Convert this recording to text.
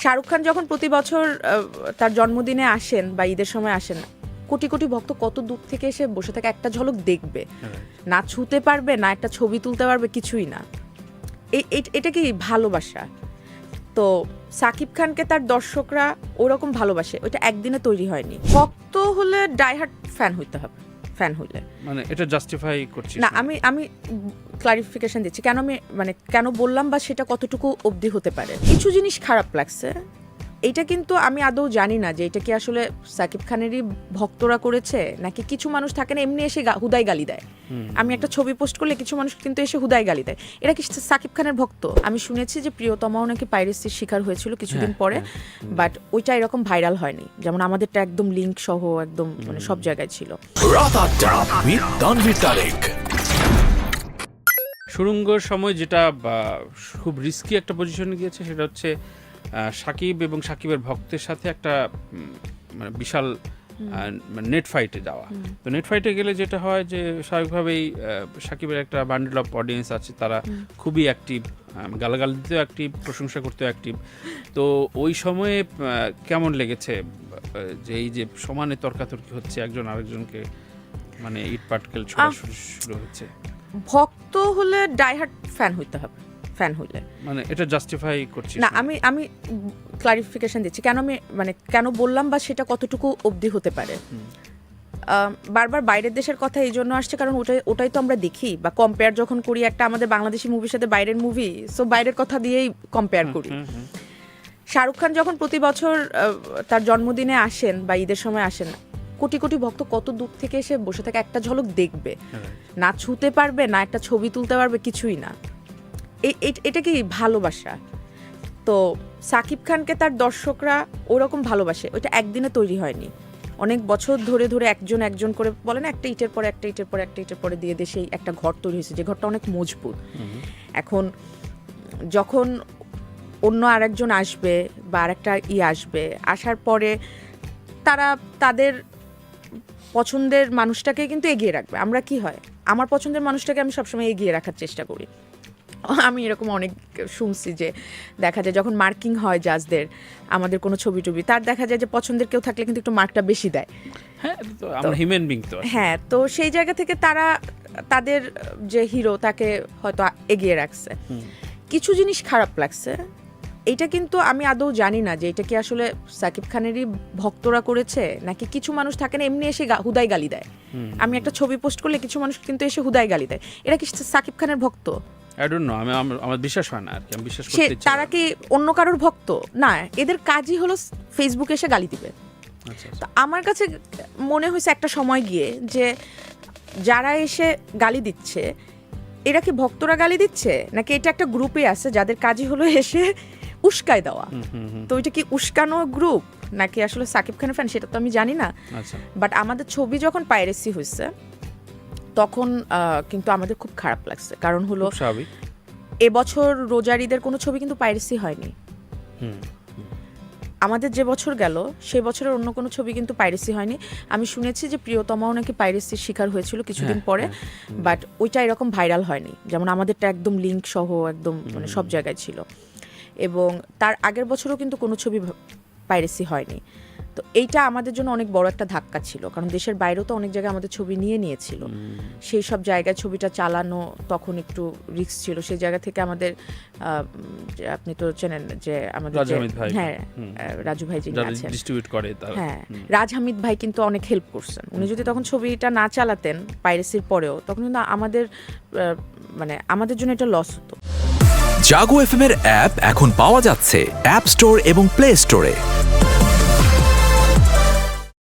শাহরুখ খান যখন প্রতি বছর তার জন্মদিনে আসেন বা ঈদের সময় আসেন, কোটি কোটি ভক্ত কত দূর থেকে এসে বসে থাকে, একটা ঝলক দেখবে, না ছুতে পারবে, না একটা ছবি তুলতে পারবে, কিছুই না। এটা কি ভালোবাসা? তো সাকিব খানকে তার দর্শকরা ওরকম ভালোবাসে, ওইটা একদিনে তৈরি হয়নি। ভক্ত হলে ডাইহার্ট ফ্যান হইতে হবে। ফ্যান হইলে মানে এটা জাস্টিফাই করছি না, আমি ক্লারিফিকেশন দিচ্ছি কেন বললাম বা সেটা কতটুকু অবধি হতে পারে। কিছু জিনিস খারাপ লাগছে, এটা কিন্তু আমি আদৌ জানি না যে এটা কি আসলে সাকিব খানেরই ভক্তরা করেছে নাকি কিছু মানুষ থাকে না এমনি এসে হুদাই গালি দেয়। আমি একটা ছবি পোস্ট করলে কিছু মানুষ কিন্তু এসে হুদাই গালি দেয়, এরা কি সাকিব খানের ভক্ত? আমি শুনেছি যে প্রিয়তমাও নাকি পাইরেসির শিকার হয়েছিল কিছুদিন পরে, বাট ওইটা এরকম ভাইরাল হয়নি, যেমন আমাদেরটা একদম লিঙ্ক সহ একদম মানে সব জায়গায় ছিল। সুড়ঙ্গর সময় যেটা খুব রিস্কি একটা পজিশনে গিয়েছে সেটা হচ্ছে সাকিব এবং সাকিবের ভক্তের সাথে একটা মানে বিশাল নেট ফাইটে যাওয়া। তো নেট ফাইটে গেলে যেটা হয় যে স্বাভাবিকভাবেই সাকিবের একটা বান্ডেল অফ অডিয়েন্স আছে, তারা খুবই অ্যাক্টিভ, গালাগালি দিতেও অ্যাক্টিভ, প্রশংসা করতেও অ্যাক্টিভ। তো ওই সময়ে কেমন লেগেছে যে এই যে সমানে তর্কাতর্কি হচ্ছে, একজন আরেকজনকে মানে ইট পাটকেল ছোড়া শুরু হচ্ছে? ভক্ত হলে ডাইহার্ট ফ্যান হইতে হবে। ফ্যান হইলে মানে এটা জাস্টিফাই করছি না, আমি ক্লারিফিকেশন দিচ্ছি কেন বললাম বা সেটা কতটুকু অবধি হতে পারে। বারবার বাইরের দেশের কথা এই জন্য আসছে কারণ ওটাই তো আমরা দেখি বা কম্পেয়ার যখন করি একটা আমাদের বাংলাদেশি মুভির সাথে বাইরের মুভি, সো বাইরের কথা দিয়েই কম্পেয়ার করি। শাহরুখ খান যখন প্রতি বছর তার জন্মদিনে আসেন বা ঈদের সময় আসেন, কোটি কোটি ভক্ত কত দূর থেকে এসে বসে থাকে, একটা ঝলক দেখবে, না ছুতে পারবে, না একটা ছবি তুলতে পারবে, কিছুই না। এটা কি ভালোবাসা? তো সাকিব খানকে তার দর্শকরা ওরকম ভালোবাসে, ওইটা একদিনে তৈরি হয়নি, অনেক বছর ধরে ধরে একজন করে বলে না, একটা ইটের পরে একটা ইটের পরে একটা ইটের পরে দিয়ে দিয়ে সেই একটা ঘর তৈরি হয়েছে, যে ঘরটা অনেক মজবুত। এখন যখন অন্য আরেকজন আসবে বা আরেকটা আসবে, আসার পরে তারা তাদের পছন্দের মানুষটাকে কিন্তু এগিয়ে রাখবে। আমরা কি হয়, আমার পছন্দের মানুষটাকে আমি সবসময় এগিয়ে রাখার চেষ্টা করি। আমি এরকম অনেক শুনছি যে দেখা যায় যখন মার্কিং হয় জাজদের আমাদের কোনো ছবি টবি, তার দেখা যায় যে পছন্দের কেউ থাকলে কিন্তু একটু মার্কটা বেশি দেয়। হ্যাঁ, তো আমরা হিউম্যান বিং তো। হ্যাঁ, তো সেই জায়গা থেকে তারা তাদের যে হিরো তাকে হয়তো এগিয়ে রাখছে। কিছু জিনিস খারাপ লাগছে, এটা কিন্তু আমি আদৌ জানি না যে এটা কি আসলে সাকিব খানেরই ভক্তরা করেছে নাকি কিছু মানুষ থাকে না এমনি এসে হুদাই গালি দেয়। আমি একটা ছবি পোস্ট করলে কিছু মানুষ কিন্তু এসে হুদাই গালি দেয়, এরা কি সাকিব খানের ভক্ত? I don't know, আমার বিশ্বাস হয় না আর কি, আমি বিশ্বাস করতে চাই তারা কি অন্য কারোর ভক্ত না, এদের কাজই হলো ফেসবুকে এসে গালি দিবে। তো আমার কাছে মনে হয়েছে একটা সময় গিয়ে যে যারা এসে গালি দিচ্ছে এরা কি ভক্তরা গালি দিচ্ছে নাকি এটা একটা গ্রুপে আছে যাদের কাজই হলো এসে উস্কায় দেওয়া। তো এটা কি উস্কানো গ্রুপ নাকি আসলে সাকিব খানের ফ্যান সেটা তো আমি জানি না, বাট আমাদের ছবি যখন পাইরেসি হয়েছে তখন কিন্তু আমাদের খুব খারাপ লাগছে, কারণ হলো এবছর রোজার ঈদের কোনো ছবি কিন্তু পাইরেসি হয়নি। আমাদের যে বছর গেল সে বছরের অন্য কোনো ছবি কিন্তু পাইরেসি হয়নি। আমি শুনেছি যে প্রিয়তমাও নাকি পাইরেসির শিকার হয়েছিল কিছুদিন পরে, বাট ওইটা এরকম ভাইরাল হয়নি, যেমন আমাদেরটা একদম লিঙ্ক সহ একদম মানে সব জায়গায় ছিল। এবং তার আগের বছরও কিন্তু কোনো ছবি পাইরেসি হয়নি। তো এইটা আমাদের জন্য অনেক বড় একটা ধাক্কা ছিল, কারণ দেশের বাইরেও তো অনেক জায়গায় আমাদের ছবি নিয়েছিল, সেই সব জায়গায় ছবিটা চালানো তখন একটু রিস্ক ছিল। সেই জায়গা থেকে আমাদের আপনি তো চেনেন যে আমাদের হ্যাঁ রাজু ভাই যিনি আছেন ডিস্ট্রিবিউট করে, হ্যাঁ রাজ হামিদ ভাই কিন্তু অনেক হেল্প করছেন। উনি যদি তখন ছবিটা না চালাতেন পাইরেসির পরেও, তখন কিন্তু আমাদের জন্য এটা লস হতো। জাগো এফএম এর অ্যাপ এখন পাওয়া যাচ্ছে অ্যাপ স্টোর এবং প্লে স্টোরে।